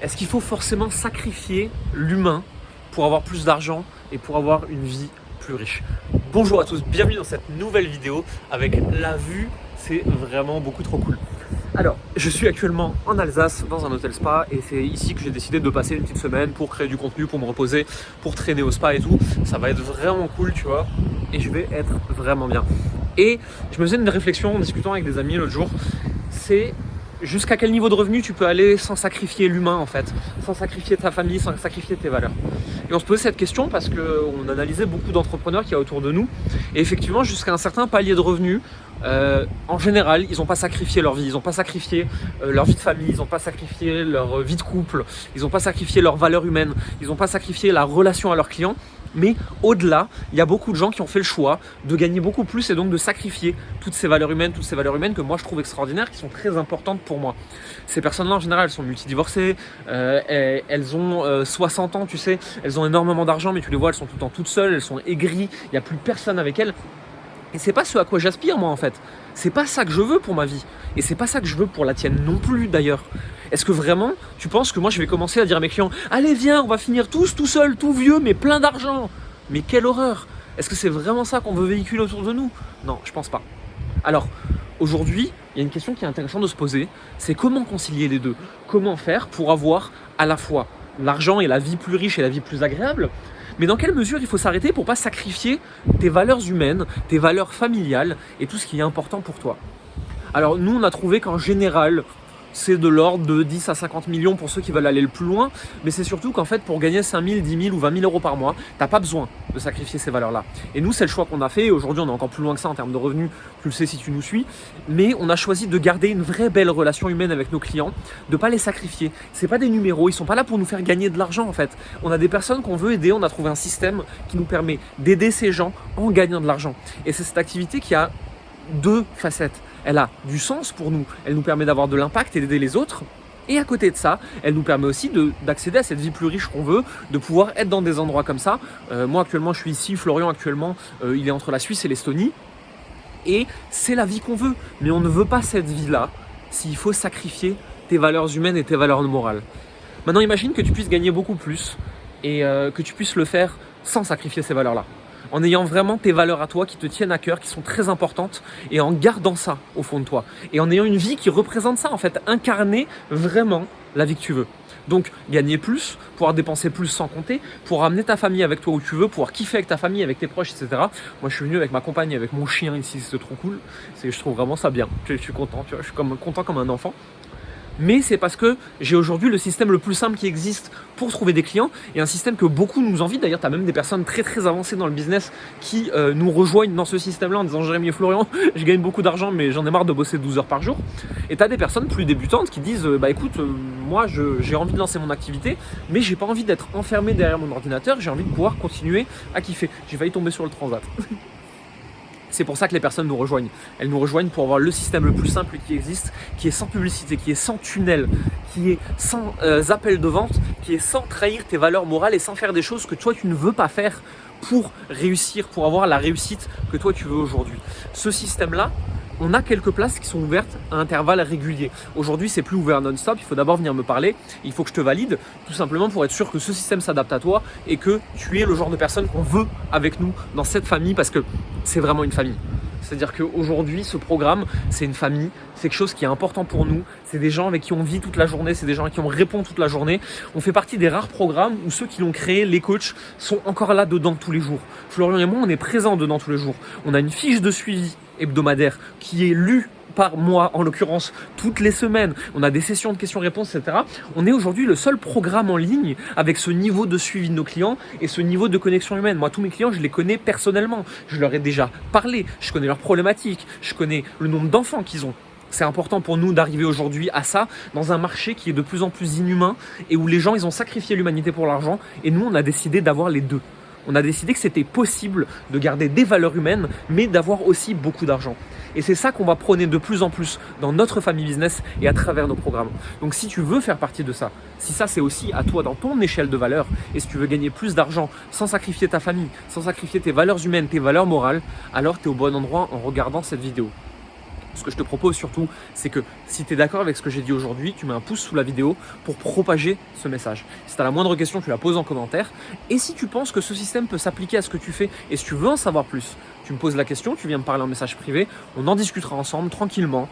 Est-ce qu'il faut forcément sacrifier l'humain pour avoir plus d'argent et pour avoir une vie plus riche? Bonjour à tous, bienvenue dans cette nouvelle vidéo avec la vue, c'est vraiment beaucoup trop cool. Alors, je suis actuellement en Alsace dans un hôtel spa et c'est ici que j'ai décidé de passer une petite semaine pour créer du contenu, pour me reposer, pour traîner au spa et tout. Ça va être vraiment cool, tu vois, et je vais être vraiment bien. Et je me faisais une réflexion en discutant avec des amis l'autre jour, c'est jusqu'à quel niveau de revenu tu peux aller sans sacrifier l'humain en fait, sans sacrifier ta famille, sans sacrifier tes valeurs. Et on se posait cette question parce qu'on analysait beaucoup d'entrepreneurs qu'il y a autour de nous et effectivement jusqu'à un certain palier de revenus, en général ils n'ont pas sacrifié leur vie, ils n'ont pas sacrifié leur vie de famille, ils n'ont pas sacrifié leur vie de couple, ils n'ont pas sacrifié leurs valeurs humaines, ils n'ont pas sacrifié la relation à leurs clients. Mais au-delà, il y a beaucoup de gens qui ont fait le choix de gagner beaucoup plus et donc de sacrifier toutes ces valeurs humaines que moi je trouve extraordinaires, qui sont très importantes pour moi. Ces personnes-là en général, elles sont multidivorcées, elles ont 60 ans, tu sais, elles ont énormément d'argent, mais tu les vois, elles sont tout le temps toutes seules, elles sont aigries, il n'y a plus personne avec elles. Et c'est pas ce à quoi j'aspire moi en fait. C'est pas ça que je veux pour ma vie. Et c'est pas ça que je veux pour la tienne non plus d'ailleurs. Est-ce que vraiment tu penses que moi je vais commencer à dire à mes clients: allez viens, on va finir tous tout seuls, tout vieux, mais plein d'argent? Mais quelle horreur! Est-ce que c'est vraiment ça qu'on veut véhiculer autour de nous? Non, je pense pas. Alors, aujourd'hui, il y a une question qui est intéressante de se poser, c'est comment concilier les deux? Comment faire pour avoir à la fois l'argent et la vie plus riche et la vie plus agréable? Mais dans quelle mesure il faut s'arrêter pour ne pas sacrifier tes valeurs humaines, tes valeurs familiales et tout ce qui est important pour toi? Alors nous, on a trouvé qu'en général, c'est de l'ordre de 10 à 50 millions pour ceux qui veulent aller le plus loin, mais c'est surtout qu'en fait, pour gagner 5 000, 10 000 ou 20 000 euros par mois, tu n'as pas besoin de sacrifier ces valeurs-là. Et nous, c'est le choix qu'on a fait, et aujourd'hui, on est encore plus loin que ça en termes de revenus, tu le sais si tu nous suis, mais on a choisi de garder une vraie belle relation humaine avec nos clients, de ne pas les sacrifier. C'est pas des numéros, ils sont pas là pour nous faire gagner de l'argent en fait. On a des personnes qu'on veut aider, on a trouvé un système qui nous permet d'aider ces gens en gagnant de l'argent. Et c'est cette activité qui a deux facettes. Elle a du sens pour nous, elle nous permet d'avoir de l'impact et d'aider les autres. Et à côté de ça, elle nous permet aussi d'accéder à cette vie plus riche qu'on veut, de pouvoir être dans des endroits comme ça. Moi actuellement je suis ici, Florian actuellement il est entre la Suisse et l'Estonie. Et c'est la vie qu'on veut, mais on ne veut pas cette vie-là s'il faut sacrifier tes valeurs humaines et tes valeurs morales. Maintenant imagine que tu puisses gagner beaucoup plus et que tu puisses le faire sans sacrifier ces valeurs-là. En ayant vraiment tes valeurs à toi qui te tiennent à cœur, qui sont très importantes, et en gardant ça au fond de toi. Et en ayant une vie qui représente ça, en fait, incarner vraiment la vie que tu veux. Donc, gagner plus, pouvoir dépenser plus sans compter, pour amener ta famille avec toi où tu veux, pouvoir kiffer avec ta famille, avec tes proches, etc. Moi, je suis venu avec ma compagne, avec mon chien ici, c'est trop cool. Je trouve vraiment ça bien. Je suis content, tu vois, je suis content comme un enfant. Mais c'est parce que j'ai aujourd'hui le système le plus simple qui existe pour trouver des clients et un système que beaucoup nous envient. D'ailleurs, tu as même des personnes très très avancées dans le business qui nous rejoignent dans ce système-là en disant: Jérémy et Florian, je gagne beaucoup d'argent mais j'en ai marre de bosser 12 heures par jour. Et tu as des personnes plus débutantes qui disent: bah écoute, moi j'ai envie de lancer mon activité mais j'ai pas envie d'être enfermé derrière mon ordinateur, j'ai envie de pouvoir continuer à kiffer. J'ai failli tomber sur le transat. C'est pour ça que les personnes nous rejoignent. Elles nous rejoignent pour avoir le système le plus simple qui existe, qui est sans publicité, qui est sans tunnel, qui est sans appel de vente, qui est sans trahir tes valeurs morales et sans faire des choses que toi tu ne veux pas faire pour réussir, pour avoir la réussite que toi tu veux aujourd'hui. Ce système-là, on a quelques places qui sont ouvertes à intervalles réguliers. Aujourd'hui, c'est plus ouvert non-stop. Il faut d'abord venir me parler. Il faut que je te valide, tout simplement pour être sûr que ce système s'adapte à toi et que tu es le genre de personne qu'on veut avec nous dans cette famille, parce que c'est vraiment une famille. C'est-à-dire qu'aujourd'hui, ce programme, c'est une famille, c'est quelque chose qui est important pour nous. C'est des gens avec qui on vit toute la journée, c'est des gens à qui on répond toute la journée. On fait partie des rares programmes où ceux qui l'ont créé, les coachs, sont encore là dedans tous les jours. Florian et moi, on est présents dedans tous les jours. On a une fiche de suivi hebdomadaire qui est lue par moi, en l'occurrence, toutes les semaines. On a des sessions de questions-réponses, etc. On est aujourd'hui le seul programme en ligne avec ce niveau de suivi de nos clients et ce niveau de connexion humaine. Moi, tous mes clients, je les connais personnellement. Je leur ai déjà parlé. Je connais leurs problématiques. Je connais le nombre d'enfants qu'ils ont. C'est important pour nous d'arriver aujourd'hui à ça dans un marché qui est de plus en plus inhumain et où les gens, ils ont sacrifié l'humanité pour l'argent. Et nous, on a décidé d'avoir les deux. On a décidé que c'était possible de garder des valeurs humaines, mais d'avoir aussi beaucoup d'argent. Et c'est ça qu'on va prôner de plus en plus dans notre famille business et à travers nos programmes. Donc si tu veux faire partie de ça, si ça c'est aussi à toi dans ton échelle de valeurs, et si tu veux gagner plus d'argent sans sacrifier ta famille, sans sacrifier tes valeurs humaines, tes valeurs morales, alors tu es au bon endroit en regardant cette vidéo. Ce que je te propose surtout, c'est que si tu es d'accord avec ce que j'ai dit aujourd'hui, tu mets un pouce sous la vidéo pour propager ce message. Si tu as la moindre question, tu la poses en commentaire. Et si tu penses que ce système peut s'appliquer à ce que tu fais et si tu veux en savoir plus, tu me poses la question, tu viens me parler en message privé, on en discutera ensemble tranquillement.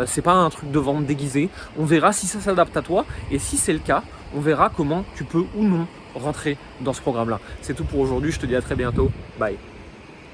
C'est pas un truc de vente déguisé. On verra si ça s'adapte à toi et si c'est le cas, on verra comment tu peux ou non rentrer dans ce programme-là. C'est tout pour aujourd'hui, je te dis à très bientôt. Bye.